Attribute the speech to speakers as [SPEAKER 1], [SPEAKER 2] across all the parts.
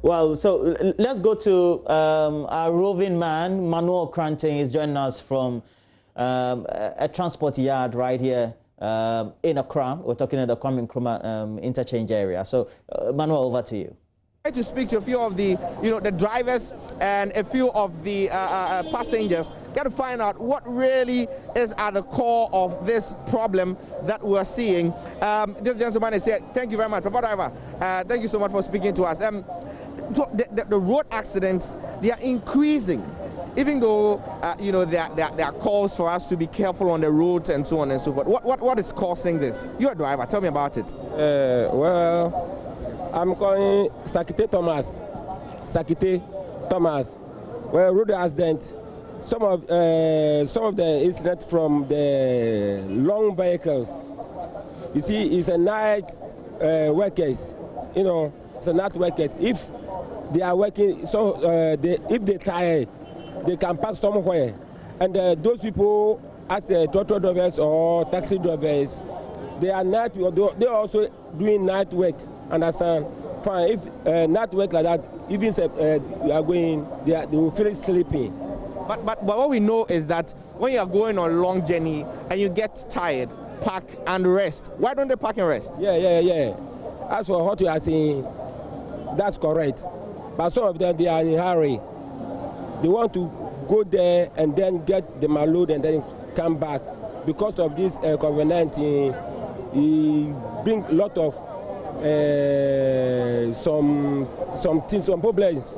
[SPEAKER 1] Well, so let's go to our roving man, Manuel Kranting. He's joining us from a transport yard right here in Accra. We're talking at the Kwame Nkrumah interchange area. So, Manuel, over to you.
[SPEAKER 2] To speak to a few of the, the drivers and a few of the passengers, get to find out what really is at the core of this problem that we're seeing. This gentleman is here. Thank you very much, Papa Driver. Thank you so much for speaking to us. The road accidents, they are increasing, even though there are calls for us to be careful on the roads and so on and so forth. What is causing this? You're a driver. Tell me about it.
[SPEAKER 3] Well, I'm calling Sakite Thomas. Sakite Thomas. Well, road accident. Some of the incident from the long vehicles. You see, it's a night workers. It's a night workers. If they are working, so if they tired, they can park somewhere. And those people, as auto drivers or taxi drivers, they are night. They are also doing night work. Understand? Fine. If night work like that, even you are going, they will feel sleepy.
[SPEAKER 2] But what we know is that when you are going on a long journey and you get tired, park and rest. Why don't they park and rest?
[SPEAKER 3] Yeah. As for what you are saying, that's correct. But some of them, they are in a hurry. They want to go there and then get the malload and then come back. Because of this COVID-19, it brings a lot of some problems.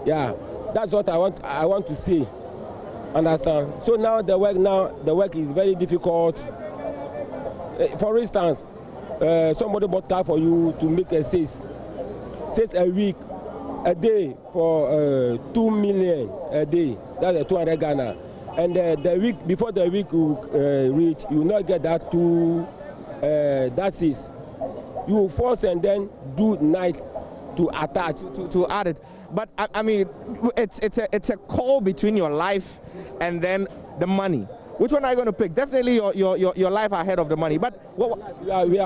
[SPEAKER 3] Yeah. That's what I want to see. Understand? So now the work is very difficult. For instance, somebody bought car for you to make a sales a week, a day for 2 million a day. That's 200 Ghana. And the week before the week will reach, you will not get that that is. You will force and then do night to attach
[SPEAKER 2] to add it. But I mean, it's a call between your life and then the money. Which one are you going to pick? Definitely your life ahead of the money. But
[SPEAKER 3] we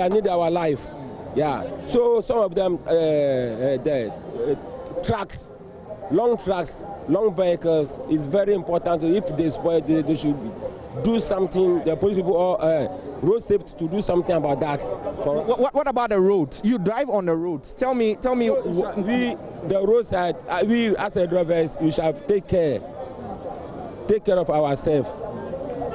[SPEAKER 3] need our life. Yeah. So some of them the trucks, long vehicles is very important. If they spoil, they should do something. The police people or road safety to do something about that.
[SPEAKER 2] What about the roads? You drive on the roads. Tell me.
[SPEAKER 3] The roadside. We as a drivers, we shall take care of ourselves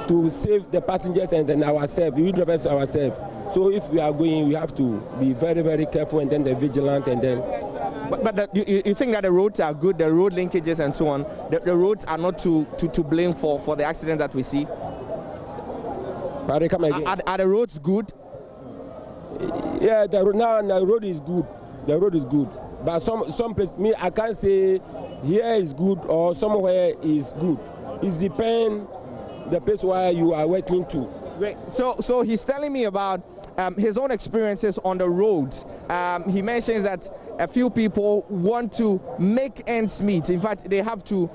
[SPEAKER 3] to save the passengers and then ourselves. We drivers ourselves. So if we are going, we have to be very, very careful and then the vigilant and then.
[SPEAKER 2] But you think that the roads are good, the road linkages and so on. The roads are not to blame for the accidents that we see.
[SPEAKER 3] Are
[SPEAKER 2] the roads good?
[SPEAKER 3] Yeah, the road is good. The road is good. But some place, I can't say here is good or somewhere is good. It depends the place where you are working to.
[SPEAKER 2] Great. So he's telling me about his own experiences on the roads. He mentions that a few people want to make ends meet. In fact, they have to,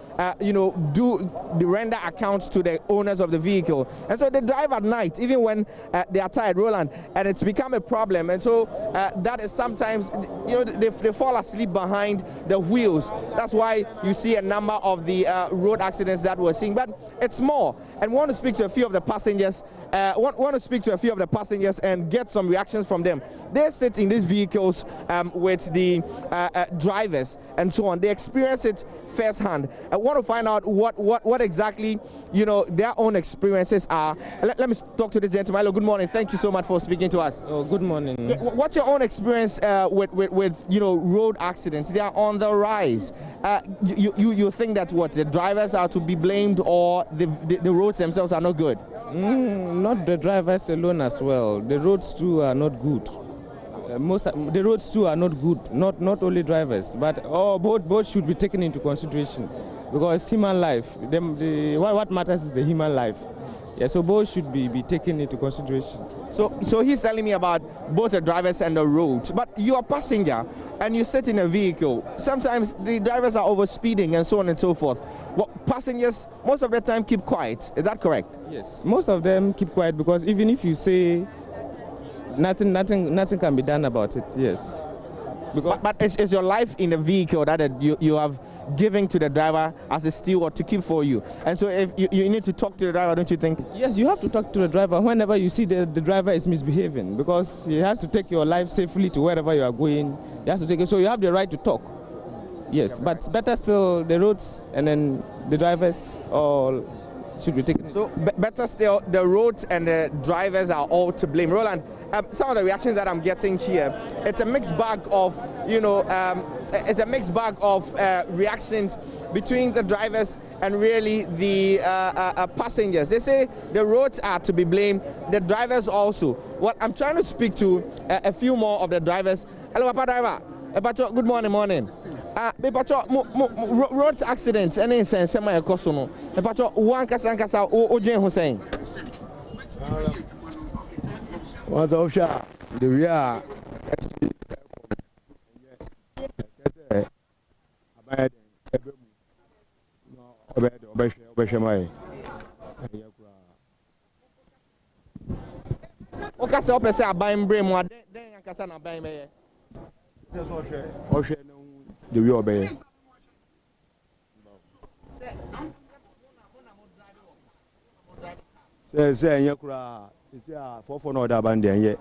[SPEAKER 2] do the render accounts to the owners of the vehicle. And so they drive at night, even when they are tired, Roland, and it's become a problem. And so that is sometimes, they fall asleep behind the wheels. That's why you see a number of the road accidents that we're seeing. But it's more. And we want to speak to a few of the passengers. Want to speak to a few of the passengers and get some reactions from them. They sit in these vehicles with the drivers and so on. They experience it firsthand. I want to find out what exactly their own experiences are. Let me talk to this gentleman. Hello, good morning. Thank you so much for speaking to us.
[SPEAKER 4] Oh, good morning.
[SPEAKER 2] What's your own experience with road accidents? They are on the rise. You think that the drivers are to be blamed or the roads themselves are not good?
[SPEAKER 4] Not the drivers alone as well. The roads too are not good. The roads too are not good. Not only drivers, but both should be taken into consideration because human life. What matters is the human life. Yeah, so both should be taken into consideration.
[SPEAKER 2] So he's telling me about both the drivers and the roads. But you're a passenger and you sit in a vehicle. Sometimes the drivers are over speeding and so on and so forth. Well, passengers most of the time keep quiet. Is that correct?
[SPEAKER 4] Yes, most of them keep quiet because even if you say nothing can be done about it. Yes. Because
[SPEAKER 2] but it's your life in the vehicle that you have given to the driver as a steward to keep for you. And so if you need to talk to the driver, don't you think?
[SPEAKER 4] yes, you have to talk to the driver whenever you see the driver is misbehaving, because he has to take your life safely to wherever you are going. He has to take it, so you have the right to talk. Yes, but better still, the roads and then the drivers all should be taken.
[SPEAKER 2] So better still, the roads and the drivers are all to blame. Roland, some of the reactions that I'm getting here, it's a mixed bag of, it's a mixed bag of reactions between the drivers and really the passengers. They say the roads are to be blamed, the drivers also. What I'm trying to speak to a few more of the drivers. Hello, Papa driver. Good morning. Road accidents, any sense, semi cosono. One Casancasa, Ojen Hussein.
[SPEAKER 5] Once offshore, the rear.
[SPEAKER 2] Okasa opese aban bre mu den yankasa na aban meye.
[SPEAKER 5] Ohwe no the way obey. Say yakura isi a fofo na oda ban den ye.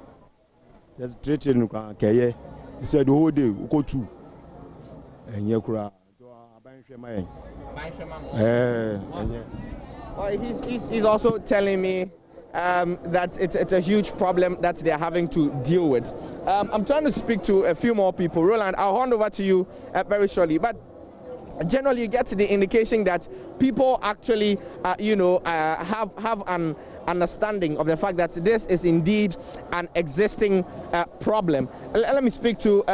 [SPEAKER 5] Just treated no kan keye. He said the whole day ukotu. Yakura so aban hwe mai.
[SPEAKER 2] He's also telling me that it's a huge problem that they're having to deal with. I'm trying to speak to a few more people. Roland, I'll hand over to you very shortly. But generally, you get the indication that people actually, have an understanding of the fact that this is indeed an existing problem. Let me speak to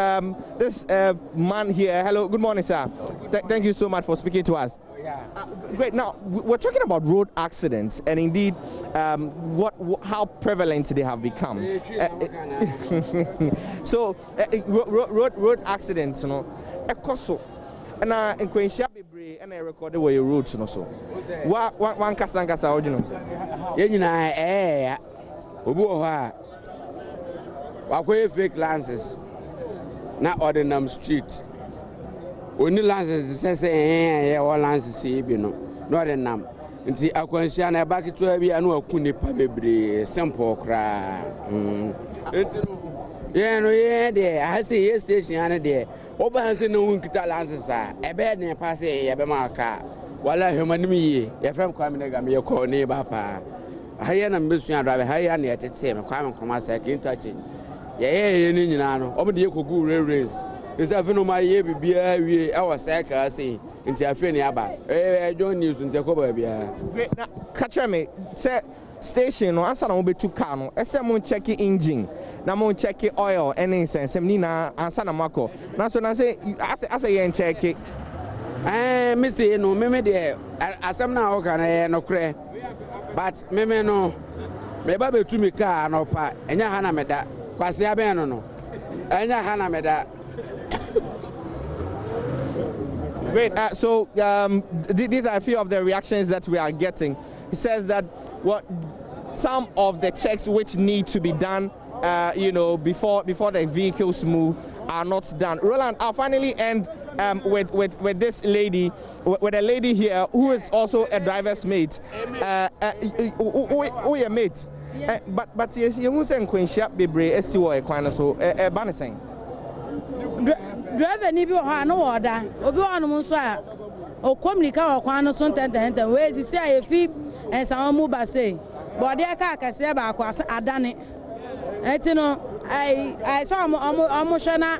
[SPEAKER 2] this man here. Hello, good morning, sir. Thank you so much for speaking to us. Great. Now we're talking about road accidents, and indeed, how prevalent they have become. So, road accidents, ekoso. And in Queenship, and I recorded where your roads, so. One Casancasa original.
[SPEAKER 6] Wakwe fake lances, not ordinary street. Only lances say all lances see no not in nam nti akwanhia na back to abi anu akuni pa bebre simple kra nti no de I say yes station ane de oba say no nkita lances a ebe ne pass e be ma ka wala humanim yi ye from kwame ga me ye ko ne ba pa haya na mbesu adwa haya na yetete me kwame koma say interchange ye ni nyina no obo de ye kogu race. Is that no my year be our cycle say into a friend aba. John news in Jacoba.
[SPEAKER 2] Catch me, say station no answer no be too car. Ese mo check engine, na mo check oil, any sense. Nina answer na mako. Na so na say as a yen check it.
[SPEAKER 6] Me say no, me there. Asam na o kan no kre. But me no. Me ba be tu me car no pa. Enya ha na me da. Kwase aben no. Enya ha na me da.
[SPEAKER 2] Great. So these are a few of the reactions that we are getting. He says that some of the checks which need to be done, before the vehicles move, are not done. Roland, I'll finally end with this lady, with a lady here who is also a driver's mate. Who your mate? But yes, you must say Queenship Bebre SCO Equana so Bannisang.
[SPEAKER 7] Driver ni bi ho no woda obi ho no so a o communica o kwan no so ntenten we si say afi ensan mu ba say body aka akase ba akwa adane enti no I saw am hwe na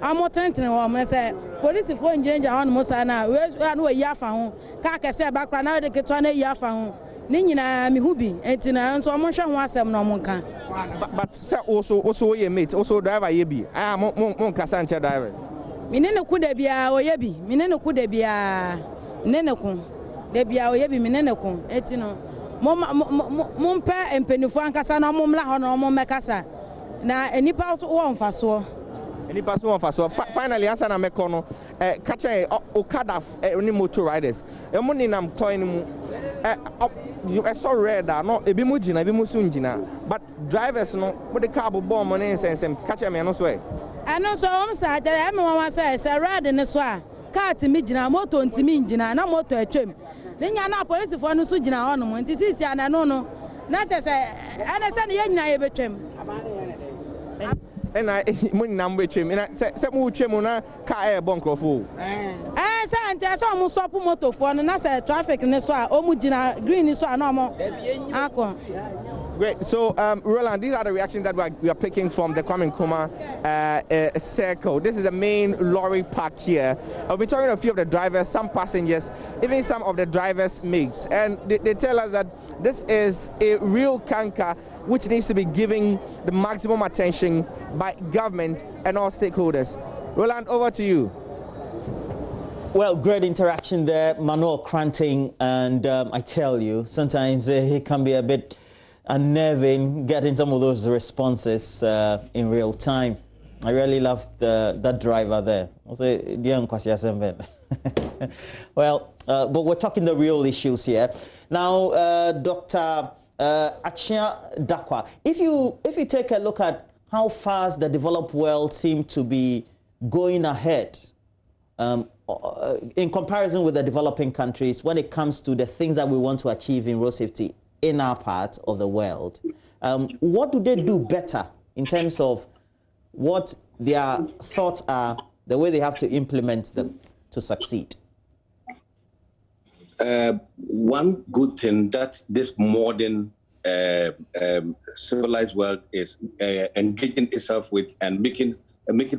[SPEAKER 7] am tenten wo me say police fo njenja ho no so na we no yi afa ho ka akase ba kra na de ketwa na yi afa ho ni nyina mi hu bi enti na nso am hwe ho asem no mo kan.
[SPEAKER 2] But say also your mate, also driver ye bi. Mon Casancha drivers.
[SPEAKER 7] Minene ku de bia oye bi, minene ku de bia nene ku. De bia oye bi minene ku. Eti no. Mo pe empenifo ankasa na mo mla ho na mo mekasa. Na enipa so wo mfaso.
[SPEAKER 2] Enipa so wo mfaso. Finally answer na meko no catch Okada any motor riders. Emo ni nam coin mu I saw red no ebi mu gina ebi mu so ngina but drivers no mo de car bo money nsensem catch me no so
[SPEAKER 7] ɛno nso wɔn sɛ agyɛ ɛmɛ wɔn sɛ red ne so a car timi gyina moto ntimi gyina na moto atwam ne nya na polisifoɔ no so gyina hɔ nom nti sisi anano no na tɛ sɛ ɛna sɛ ne yɛ nyina yɛ betwam
[SPEAKER 2] ɛna mo nyinaa mo betwam na sɛ mo twam na car ɛbɔ nkurɔfoɔ
[SPEAKER 7] sɛ nti ɛsɛ ɔmo stop motofoɔ no na sɛ traffic ne so a ɔmo gyina green ne so a na ɔmo akɔ.
[SPEAKER 2] Great. So, Roland, these are the reactions that we are picking from the Kwame Nkrumah circle. This is the main lorry park here. I've been talking to a few of the drivers, some passengers, even some of the drivers' mates. And they tell us that this is a real canker which needs to be given the maximum attention by government and all stakeholders. Roland, over to you.
[SPEAKER 1] Well, great interaction there, Manuel Kranting. And I tell you, sometimes he can be a bit unnerving getting some of those responses in real time. I really loved that driver there. Well, but we're talking the real issues here. Now, Dr. Akyea Darkwa, if you take a look at how fast the developed world seems to be going ahead in comparison with the developing countries when it comes to the things that we want to achieve in road safety in our part of the world, what do they do better in terms of what their thoughts are, the way they have to implement them to succeed?
[SPEAKER 8] One good thing that this modern civilized world is engaging itself with and making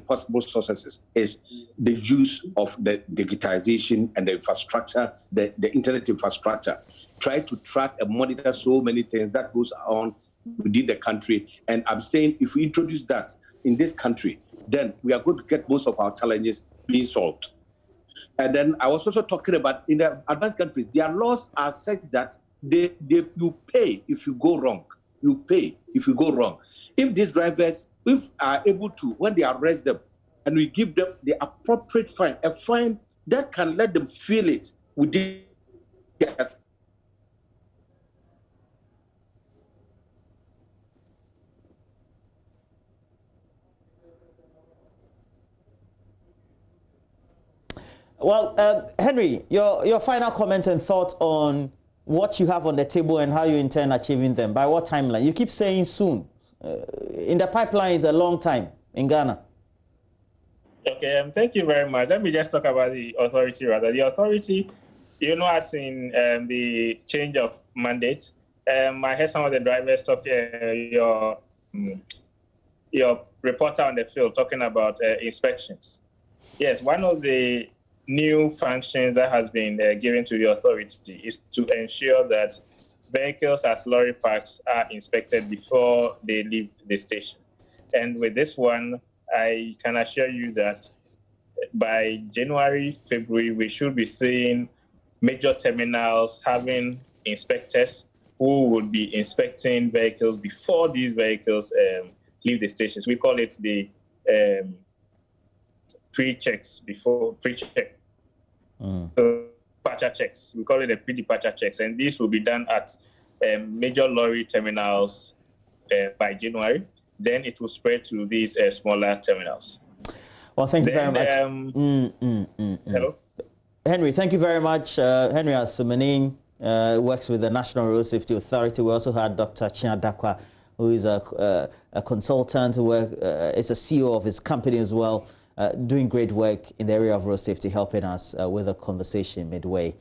[SPEAKER 8] possible successes is the use of the digitization and the infrastructure, the internet infrastructure. Try to track and monitor so many things that goes on within the country. And I'm saying if we introduce that in this country, then we are going to get most of our challenges being solved. And then I was also talking about in the advanced countries, their laws are such that you pay if you go wrong. You pay if you go wrong. If these drivers are able to, when they arrest them, and we give them the appropriate fine, a fine that can let them feel it within yes.
[SPEAKER 1] Well, Henry, your final comment and thought on what you have on the table and how you intend achieving them. By what timeline? You keep saying soon. In the pipeline, it's a long time in Ghana.
[SPEAKER 9] Okay, thank you very much. Let me just talk about the authority rather. The authority, you know, as in the change of mandate, I heard some of the drivers talk, your reporter on the field talking about inspections. Yes, one of the new functions that has been given to the authority is to ensure that vehicles at lorry parks are inspected before they leave the station. And with this one, I can assure you that by January, February, we should be seeing major terminals having inspectors who would be inspecting vehicles before these vehicles leave the stations. We call it the pre-checks, before pre-check. So departure checks. We call it the pre-departure checks. And these will be done at major lorry terminals by January. Then it will spread to these smaller terminals.
[SPEAKER 1] Well, thank you very much.
[SPEAKER 9] Hello?
[SPEAKER 1] Henry, thank you very much. Henry Asumaning works with the National Road Safety Authority. We also had Dr. Akyea Darkwa, who is a consultant, who is a CEO of his company as well, doing great work in the area of road safety, helping us with a conversation midway.